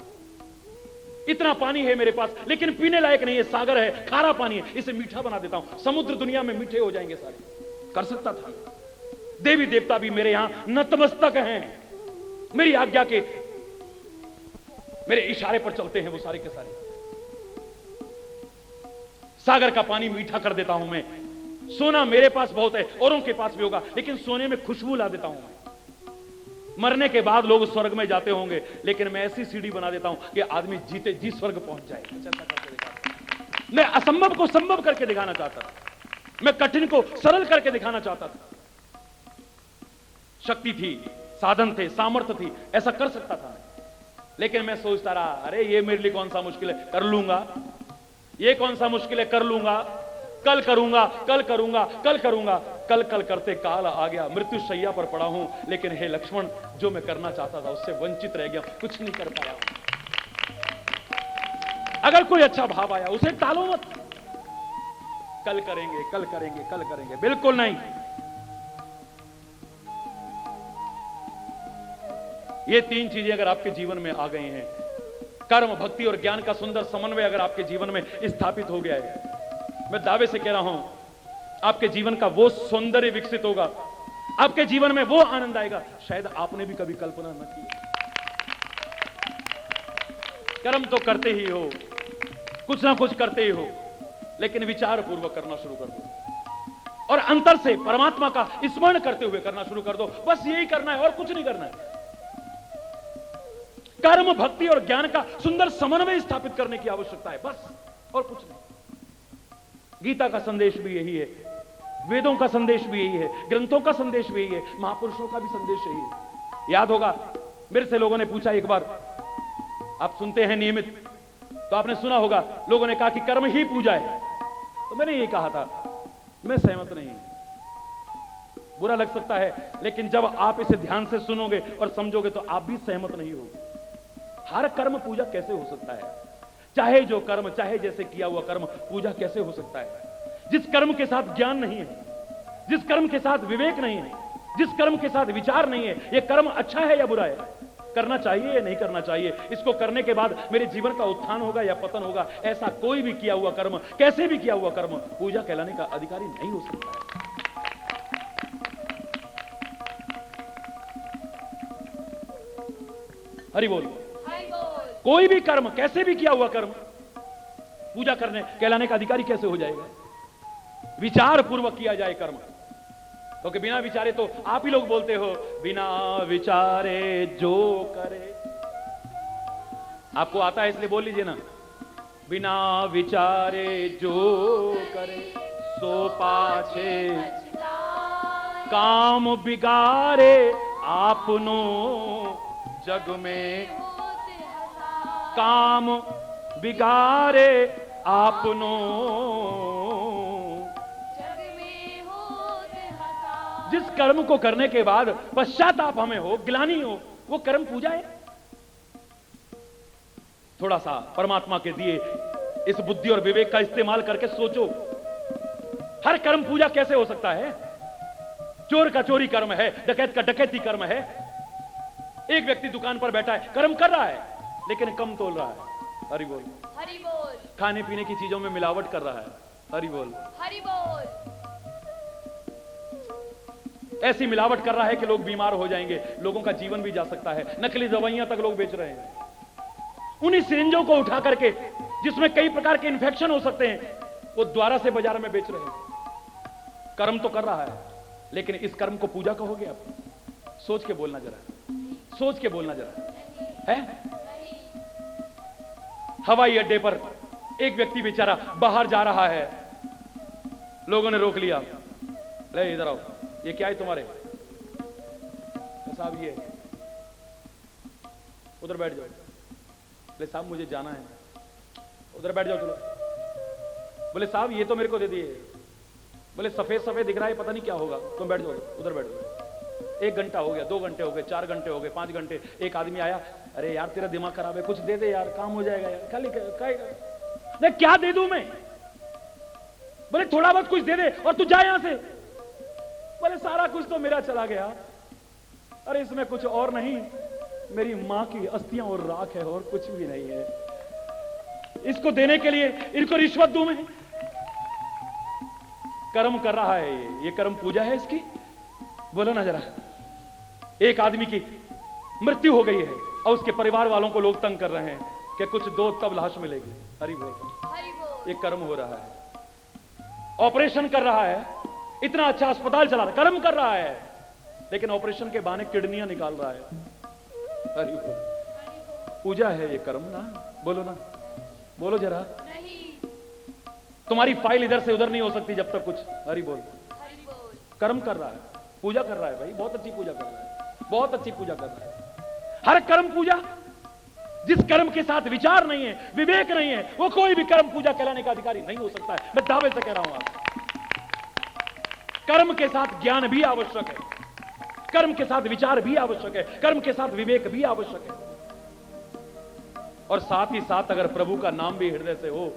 इतना पानी है मेरे पास, लेकिन पीने लायक नहीं है, सागर है, खारा पानी है, इसे मीठा बना देता हूं, समुद्र दुनिया में मीठे हो जाएंगे सारे। कर सकता था। देवी देवता भी मेरे यहां नतमस्तक हैं, मेरी आज्ञा के, मेरे इशारे पर चलते हैं वो सारे के सारे। सागर का पानी मीठा कर देता हूं मैं, सोना मेरे पास बहुत है, औरों के पास भी होगा, लेकिन सोने में खुशबू ला देता हूं मैं। मरने के बाद लोग स्वर्ग में जाते होंगे, लेकिन मैं ऐसी सीढ़ी बना देता हूं कि आदमी जीते जी स्वर्ग पहुंच जाए। मैं असंभव को संभव करके दिखाना चाहता था, मैं कठिन को सरल करके दिखाना चाहता था। शक्ति थी, साधन थे, सामर्थ्य थी, ऐसा कर सकता था मैं, लेकिन मैं सोचता रहा अरे ये मेरे लिए कौन सा मुश्किल है, कर लूंगा, ये कौन सा मुश्किल है, कर लूंगा, कल करूंगा, कल करूंगा, कल करूंगा। कल कल करते काल आ गया, मृत्यु शैया पर पड़ा हूं, लेकिन हे लक्ष्मण जो मैं करना चाहता था उससे वंचित रह गया, कुछ नहीं कर पाया। अगर कोई अच्छा भाव आया उसे टालो मत, कल करेंगे, कल करेंगे, कल करेंगे, बिल्कुल नहीं। ये तीन चीजें अगर आपके जीवन में आ गई हैं, कर्म, भक्ति और ज्ञान का सुंदर समन्वय अगर आपके जीवन में स्थापित हो गया है, मैं दावे से कह रहा हूं आपके जीवन का वो सौंदर्य विकसित होगा, आपके जीवन में वो आनंद आएगा शायद आपने भी कभी कल्पना न की। कर्म तो करते ही हो, कुछ ना कुछ करते ही हो, लेकिन विचार पूर्वक करना शुरू कर दो और अंतर से परमात्मा का स्मरण करते हुए करना शुरू कर दो। बस यही करना है और कुछ नहीं करना है। कर्म, भक्ति और ज्ञान का सुंदर समन्वय स्थापित करने की आवश्यकता है, बस, और कुछ नहीं। गीता का संदेश भी यही है, वेदों का संदेश भी यही है, ग्रंथों का संदेश भी यही है, महापुरुषों का भी संदेश यही है। याद होगा मेरे से लोगों ने पूछा एक बार, आप सुनते हैं नियमित, तो आपने सुना होगा लोगों ने कहा कि कर्म ही पूजा है, तो मैंने यही कहा था मैं सहमत नहीं। बुरा लग सकता है, लेकिन जब आप इसे ध्यान से सुनोगे और समझोगे तो आप भी सहमत नहीं होगे। हर कर्म पूजा कैसे हो सकता है? चाहे जो कर्म, चाहे जैसे किया हुआ कर्म पूजा कैसे हो सकता है? जिस कर्म के साथ ज्ञान नहीं है, जिस कर्म के साथ विवेक नहीं है, जिस कर्म के साथ विचार नहीं है, यह कर्म अच्छा है या बुरा है, करना चाहिए या नहीं करना चाहिए, इसको करने के बाद मेरे जीवन का उत्थान होगा या पतन होगा, ऐसा कोई भी किया हुआ कर्म, कैसे भी किया हुआ कर्म पूजा कहलाने का अधिकारी नहीं हो सकता है। हरि बोल। कोई भी कर्म, कैसे भी किया हुआ कर्म, पूजा करने कहलाने का अधिकारी कैसे हो जाएगा? विचार पूर्वक किया जाए कर्म, क्योंकि बिना विचारे तो आप ही लोग बोलते हो बिना विचारे जो करे। आपको आता है इसलिए बोल लीजिए ना, बिना विचारे जो करे सो पाछे काम बिगाड़े आपनो जग में, काम बिगाड़े आपनो जिस कर्म को करने के बाद पश्चाताप हमें हो, ग्लानि हो, वो कर्म पूजा है। थोड़ा सा परमात्मा के दिए इस बुद्धि और विवेक का इस्तेमाल करके सोचो, हर कर्म पूजा कैसे हो सकता है? चोर का चोरी कर्म है, डकैत का डकैती कर्म है। एक व्यक्ति दुकान पर बैठा है, कर्म कर रहा है लेकिन कम तोल रहा है। हरि बोल। हरि बोल। खाने पीने की चीजों में मिलावट कर रहा है। हरि बोल। हरि बोल। ऐसी मिलावट कर रहा है कि लोग बीमार हो जाएंगे, लोगों का जीवन भी जा सकता है। नकली दवाइयां तक लोग बेच रहे हैं। उन्हीं सिरिंजों को उठा करके जिसमें कई प्रकार के इन्फेक्शन हो सकते हैं, वो द्वारा से बाजार में बेच रहे हैं। कर्म तो कर रहा है, लेकिन इस कर्म को पूजा कहोगे आप? सोच के बोलना जरा, सोच के बोलना जरा। है हवाई अड्डे पर एक व्यक्ति बेचारा बाहर जा रहा है, लोगों ने रोक लिया, ले इधर आओ, ये क्या है तुम्हारे? साहब ये उधर बैठ जाओ। बोले साहब मुझे जाना है। उधर बैठ जाओ चलो। बोले साहब ये तो मेरे को दे दिए। बोले सफेद सफेद दिख रहा है, पता नहीं क्या होगा, तुम बैठ जाओ, उधर बैठ जाओ। 1 घंटा हो गया, 2 घंटे हो गए, 4 घंटे हो गए, 5 घंटे। एक आदमी आया, अरे यार तेरा दिमाग खराब है, कुछ दे दे यार, काम हो जाएगा यार। खाली क्या दे दूं मैं? बोले थोड़ा बहुत कुछ दे दे और तू जा यहां से। बोले सारा कुछ तो मेरा चला गया। अरे इसमें कुछ और नहीं, मेरी मां की अस्थियां और राख है, और कुछ भी नहीं है। इसको देने के लिए इनको रिश्वत दूं मैं? कर्म कर रहा है ये कर्म पूजा है इसकी? बोलो ना जरा। एक आदमी की मृत्यु हो गई है और उसके परिवार वालों को लोग तंग कर रहे हैं कि कुछ दो तब लाश मिलेगी। हरि बोल। ये कर्म हो रहा है। ऑपरेशन कर रहा है, इतना अच्छा अस्पताल चला रहा है, कर्म कर रहा है, लेकिन ऑपरेशन के बहाने किडनियां निकाल रहा है। हरि बोल। पूजा है ये कर्म ना? बोलो ना, बोलो जरा। तुम्हारी फाइल इधर से उधर नहीं हो सकती जब तक कुछ। हरि बोल। कर्म कर रहा है, पूजा कर रहा है भाई, बहुत अच्छी पूजा कर रहा है, बहुत अच्छी पूजा कर रहा है। हर कर्म पूजा, जिस कर्म के साथ विचार नहीं है, विवेक नहीं है, वो कोई भी कर्म पूजा कहलाने का अधिकारी नहीं हो सकता है। मैं दावे से कह रहा हूं आपको। कर्म के साथ ज्ञान भी आवश्यक है, कर्म के साथ विचार भी आवश्यक है, कर्म के साथ विवेक भी आवश्यक है, और साथ ही साथ अगर प्रभु का नाम भी हृदय से हो,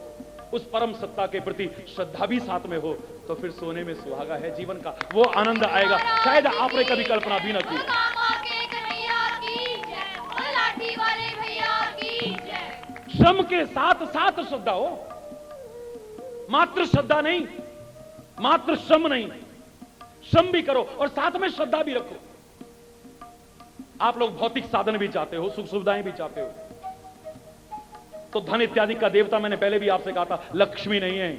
उस परम सत्ता के प्रति श्रद्धा भी साथ में हो, तो फिर सोने में सुहागा है जीवन का। वो आनंद आएगा शायद आपने कभी कल्पना भी न की। श्रम के साथ साथ श्रद्धा हो, मात्र श्रद्धा नहीं, मात्र श्रम नहीं, श्रम भी करो और साथ में श्रद्धा भी रखो। आप लोग भौतिक साधन भी चाहते हो, सुख सुविधाएं भी चाहते हो, तो धन इत्यादि का देवता, मैंने पहले भी आपसे कहा था, लक्ष्मी नहीं है।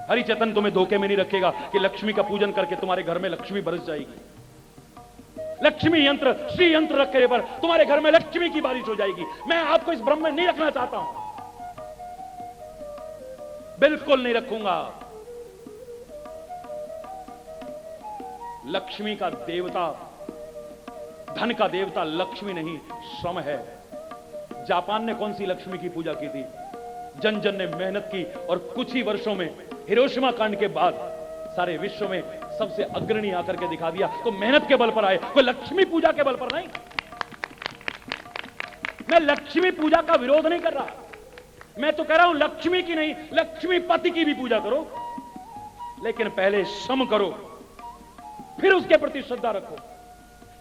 हरिचेतन तुम्हें धोखे में नहीं रखेगा कि लक्ष्मी का पूजन करके तुम्हारे घर में लक्ष्मी बरस जाएगी। लक्ष्मी यंत्र, श्री यंत्र रखने पर तुम्हारे घर में लक्ष्मी की बारिश हो जाएगी। मैं आपको इस भ्रम में नहीं रखना चाहता हूं, बिल्कुल नहीं रखूंगा। लक्ष्मी का देवता, धन का देवता लक्ष्मी नहीं, श्रम है। जापान ने कौन सी लक्ष्मी की पूजा की थी? जन जन ने मेहनत की और कुछ ही वर्षों में हिरोशिमा कांड के बाद सारे विश्व में सबसे अग्रणी आकर के दिखा दिया। तो मेहनत के बल पर आए, कोई लक्ष्मी पूजा के बल पर नहीं। मैं लक्ष्मी पूजा का विरोध नहीं कर रहा, मैं तो कह रहा हूं लक्ष्मी की नहीं, लक्ष्मीपति की भी पूजा करो, लेकिन पहले श्रम करो, फिर उसके प्रति श्रद्धा रखो,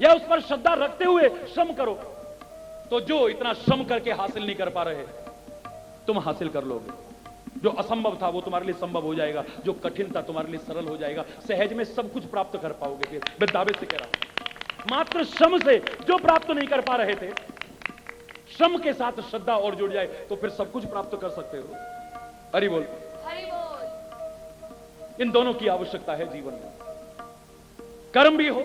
या उस पर श्रद्धा रखते हुए श्रम करो। तो जो इतना श्रम करके हासिल नहीं कर पा रहे, तुम हासिल कर लोगे। जो असंभव था वो तुम्हारे लिए संभव हो जाएगा, जो कठिन था तुम्हारे लिए सरल हो जाएगा। सहज में सब कुछ प्राप्त कर पाओगे। फिर मैं दावे से कह रहा हूं, मात्र श्रम से जो प्राप्त नहीं कर पा रहे थे, श्रम के साथ श्रद्धा और जुड़ जाए तो फिर सब कुछ प्राप्त कर सकते हो। हरि बोल। हरि बोल। इन दोनों की आवश्यकता है जीवन में, कर्म भी हो,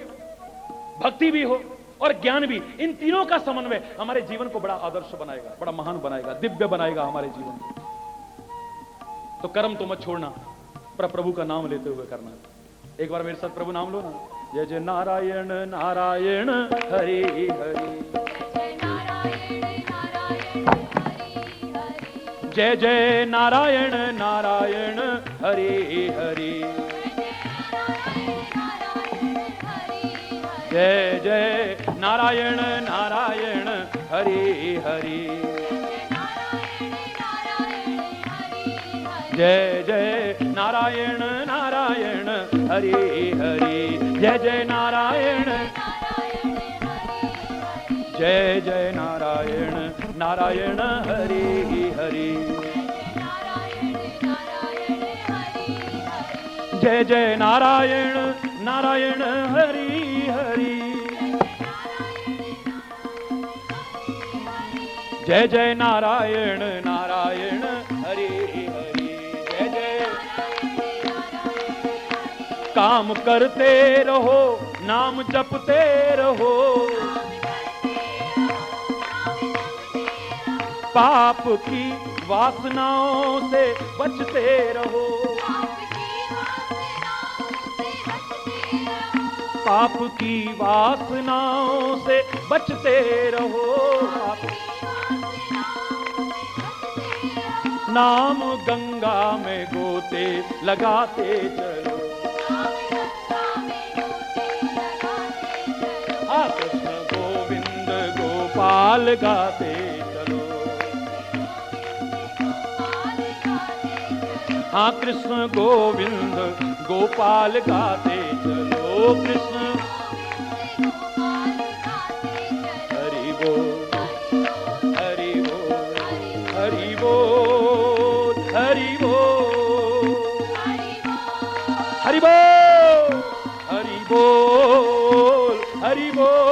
भक्ति भी हो और ज्ञान भी। इन तीनों का समन्वय हमारे जीवन को बड़ा आदर्श बनाएगा, बड़ा महान बनाएगा, दिव्य बनाएगा हमारे जीवन को। तो कर्म तो मत छोड़ना, पर प्रभु का नाम लेते हुए करना। एक बार मेरे साथ प्रभु नाम लो ना। जय जय नारायण नारायण हरि हरि, जय जय नारायण नारायण हरि हरि, जय जय नारायण नारायण हरि हरि, जय जय नारायण नारायण हरि हरि, जय जय नारायण, जय जय नारायण नारायण हरि हरि, जय जय नारायण नारायण हरि हरि, जय जय नारायण नारायण हरि हरि, जय जय। काम करते रहो, नाम जपते रहो, पाप की वासनाओं से बचते रहो, पाप की वासनाओं से बचते रहो, नाम गंगा में गोते लगाते चलो, कृष्ण गोविंद गोपाल गाते चलो, हाँ कृष्ण गोविंद गोपाल गाते चलो, कृष्ण हरि बोल हरि बोल हरि बोल हरि बोल हरि बोल हरि बोल हरि बोल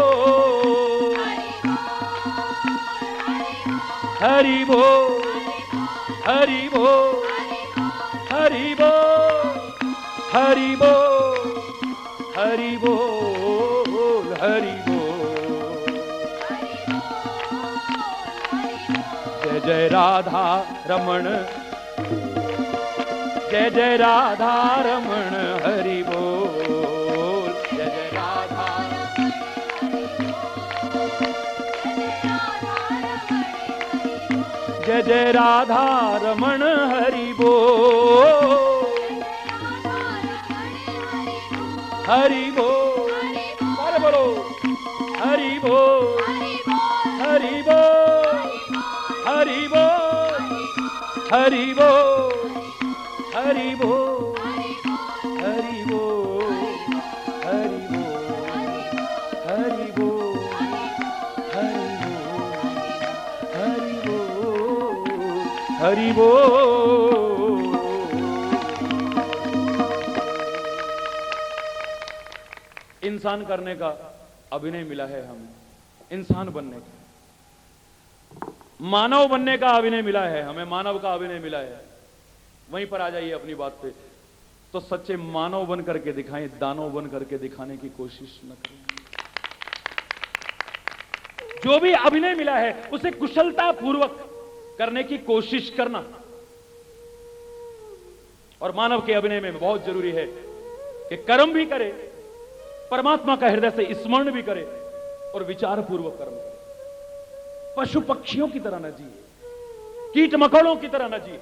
हरि बोल हरि बोल हरि बोल हरि बोल हरि बोल हरि बोल, जय जय राधा रमण, जय जय राधा रमण हरि बोल, जय जय राधा, जय जय राधा रमण हरि बोल, हरि बोल, अरे बोलो हरि बोल हरि बोल हरि बोल हरि बोल हरि बोल हरि बोल हरि बोल हरि बोल हरि बोल हरि बोल। इंसान करने का अभिनय मिला है हमें, इंसान बनने का, मानव बनने का अभिनय मिला है हमें, मानव का अभिनय मिला है। वहीं पर आ जाइए अपनी बात पे, तो सच्चे मानव बन करके दिखाएं, दानव बन करके दिखाने की कोशिश न करें। जो भी अभिनय मिला है उसे कुशलता पूर्वक करने की कोशिश करना। और मानव के अभिनय में बहुत जरूरी है कि कर्म भी करे, परमात्मा का हृदय से स्मरण भी करे और विचार पूर्वक कर्म करे। पशु पक्षियों की तरह न जिए, कीट मकोड़ों की तरह न जिए।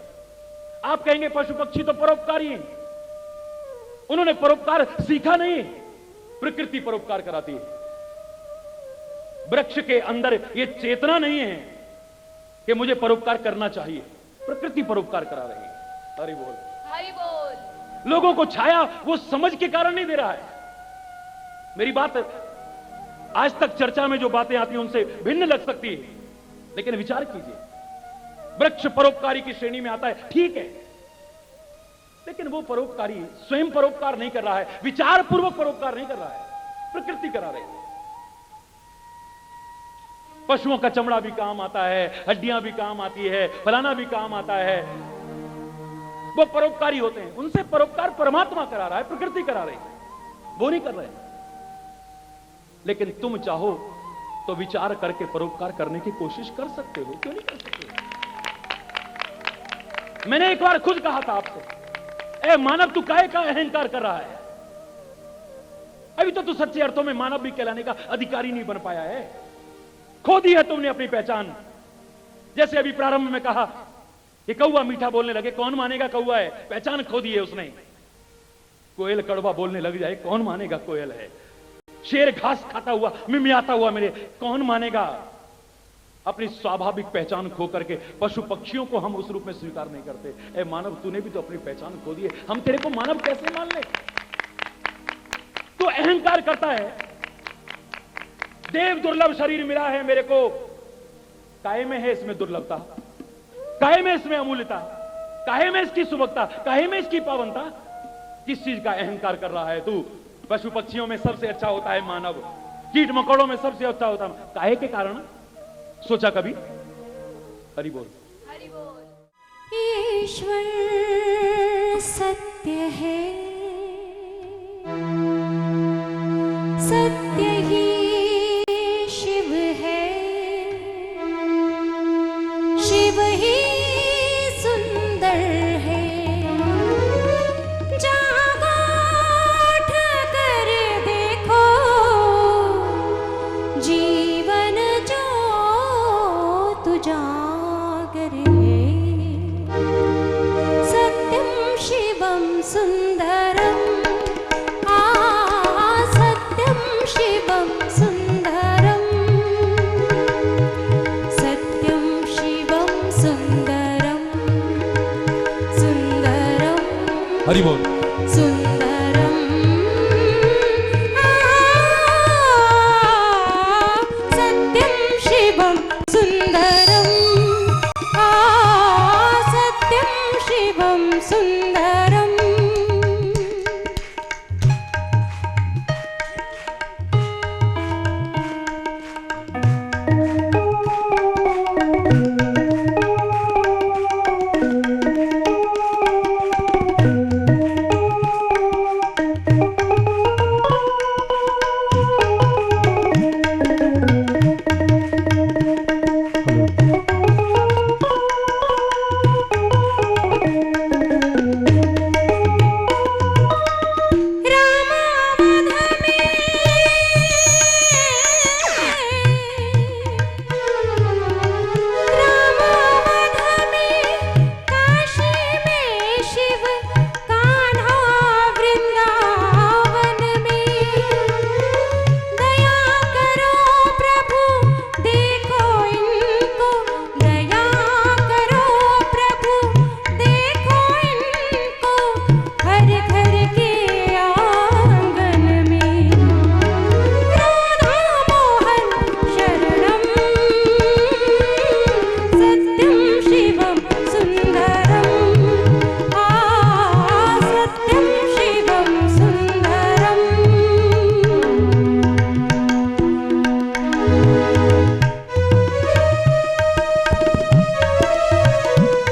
आप कहेंगे पशु पक्षी तो परोपकारी हैं, उन्होंने परोपकार सीखा नहीं, प्रकृति परोपकार कराती है। वृक्ष के अंदर यह चेतना नहीं है कि मुझे परोपकार करना चाहिए, प्रकृति परोपकार करा रही है। हरि बोल हरि बोल। लोगों को छाया वो समझ के कारण नहीं दे रहा है। मेरी बात आज तक चर्चा में जो बातें आती हैं उनसे भिन्न लग सकती है, लेकिन विचार कीजिए, वृक्ष परोपकारी की श्रेणी में आता है, ठीक है, लेकिन वो परोपकारी स्वयं परोपकार नहीं कर रहा है, विचार पूर्वक परोपकार नहीं कर रहा है, प्रकृति करा रही है। पशुओं का चमड़ा भी काम आता है, हड्डियां भी काम आती है, फलाना भी काम आता है। वो परोपकारी होते हैं, उनसे परोपकार परमात्मा करा रहा है, प्रकृति करा रही है, वो नहीं कर रहे। लेकिन तुम चाहो तो विचार करके परोपकार करने की कोशिश कर सकते हो, क्यों नहीं कर सकते? मैंने एक बार खुद कहा था आपसे, ए मानव तू काहे का अहंकार कर रहा है? अभी तो तू सच्चे अर्थों में मानव भी कहलाने का अधिकारी नहीं बन पाया है। खो दी है तुमने अपनी पहचान। जैसे अभी प्रारंभ में कहा कि कौवा मीठा बोलने लगे, कौन मानेगा कौवा है? पहचान खो दी है उसने। कोयल कड़वा बोलने लग जाए, कौन मानेगा कोयल है? शेर घास खाता हुआ मिमियाता हुआ मेरे, कौन मानेगा? अपनी स्वाभाविक पहचान खो करके पशु पक्षियों को हम उस रूप में स्वीकार नहीं करते। ए मानव, तूने भी तो अपनी पहचान खो दी है, हम तेरे को मानव कैसे मान ले? तो अहंकार करता है, देव दुर्लभ शरीर मिला है मेरे को। काहे में है इसमें दुर्लभता? काहे में इसमें अमूल्यता? काहे में इसकी सुबकता? काहे में इसकी पावनता? किस चीज का अहंकार कर रहा है तू? पशु पक्षियों में सबसे अच्छा होता है मानव, कीट मकोड़ों में सबसे अच्छा होता है। काहे के कारण? सोचा कभी? हरि बोल। ईश्वर सत्य है, सत्य ही शिव है, शिव ही सुंदर है। जागो उठ कर देखो, जीवन जो तू जागर है। सत्यम शिवम सुंदरम, सत्यम शिवम सुंदरम, सत्यम शिवम सुंदरम, सुंदरम हरि बोल। सुंदरम, सत्यम शिवम सुंदरम, सत्यम शिवम सुंदरम।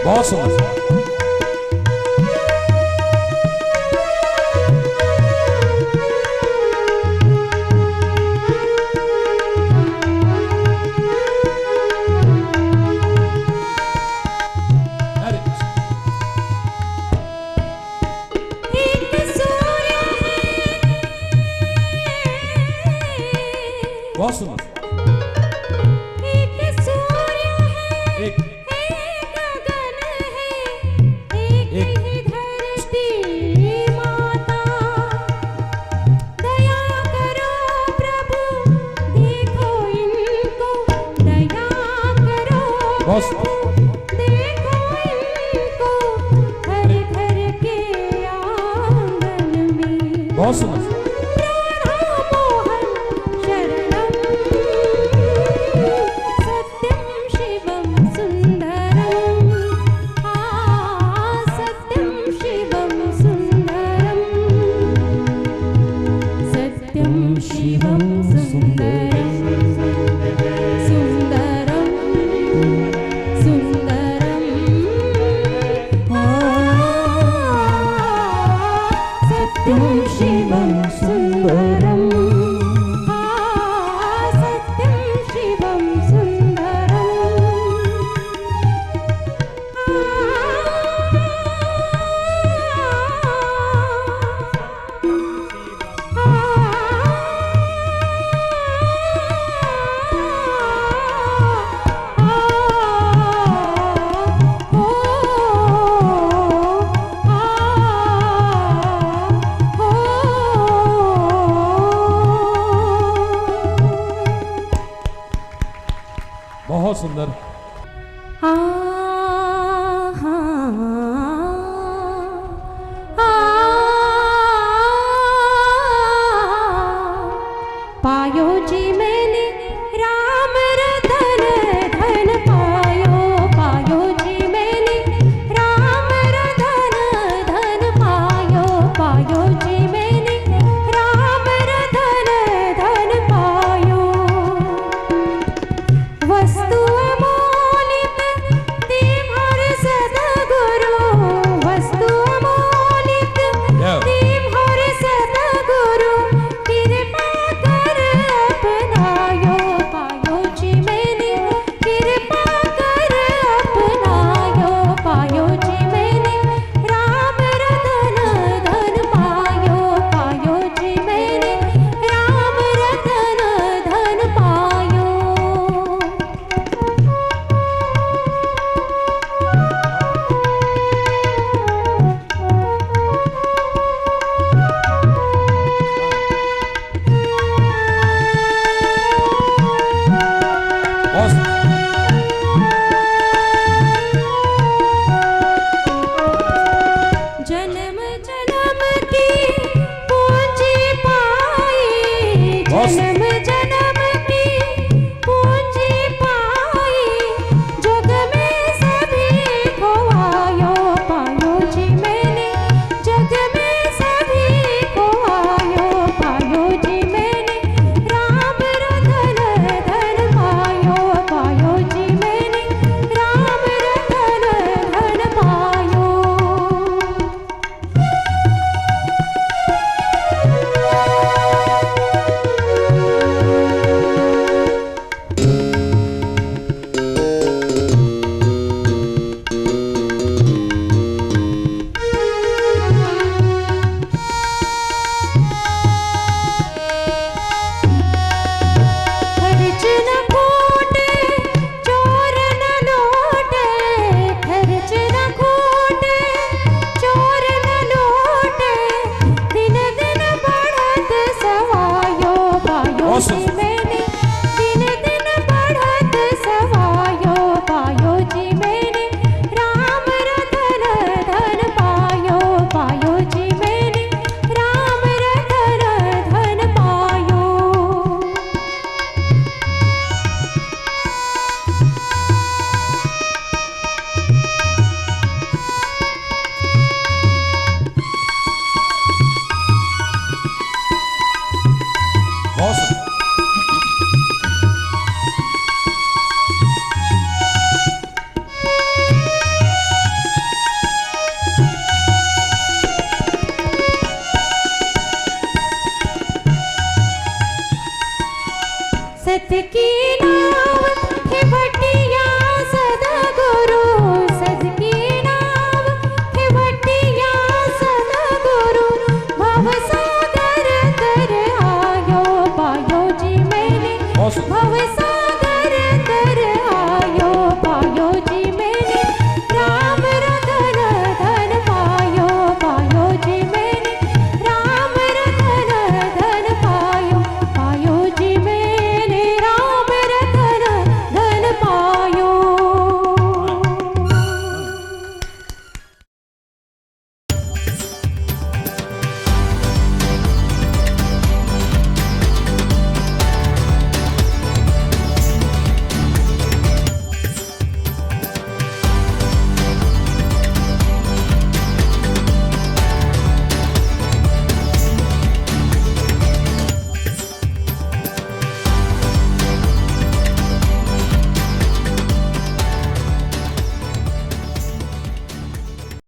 बहुत सुंदर। बहुत सुंदर। एक सूर्य है, एक गगन है, एक ही धरती माता। दया करो प्रभु, देखो इनको, दया करो, देखो इनको, हर घर के आंगन में। बहुत सुंदर। शिवम सुंदरम, सुंदरम शिवं सुन्दरम् सत्यं शिवं बहुत सुंदर। पायो जी मैंने राम रतन धन पायो, पायो जी मैंने राम रतन धन पायो, पायो जी मैंने राम रतन धन पायो। वस्तु अमोलित दीमहर सद्गुरु, वस्तु अमोलित दीमहर सद्गुरु कृपा कर अपनायो, पायो जी मैंने कृपा कर अपनायो, पायो जी मैंने राम रतन धन पायो, पायो जी मैंने राम रतन धन पायो। बहुत सुंदर। जन्म जन्म की पूंजी पाई, जन्म जन्म की पूंजी पाई, जग में सभी खोवायो, पायो जी मैंने जग में सभी खोवायो, पायो जी मैंने राम रतन धन पायो, पायो जी मैंने राम रतन धन पायो। खर्च न खोटे चोर न लौटे, खर्च न खोटे चोर न लौटे, दिन दिन बढ़त सवायो, पायो जी मैंने दिन दिन बढ़त सवायो, पायो जी मैंने राम रतन धन पायो, पायो जी मैंने राम रतन धन पायो। बहुत सुंदर। सत्य की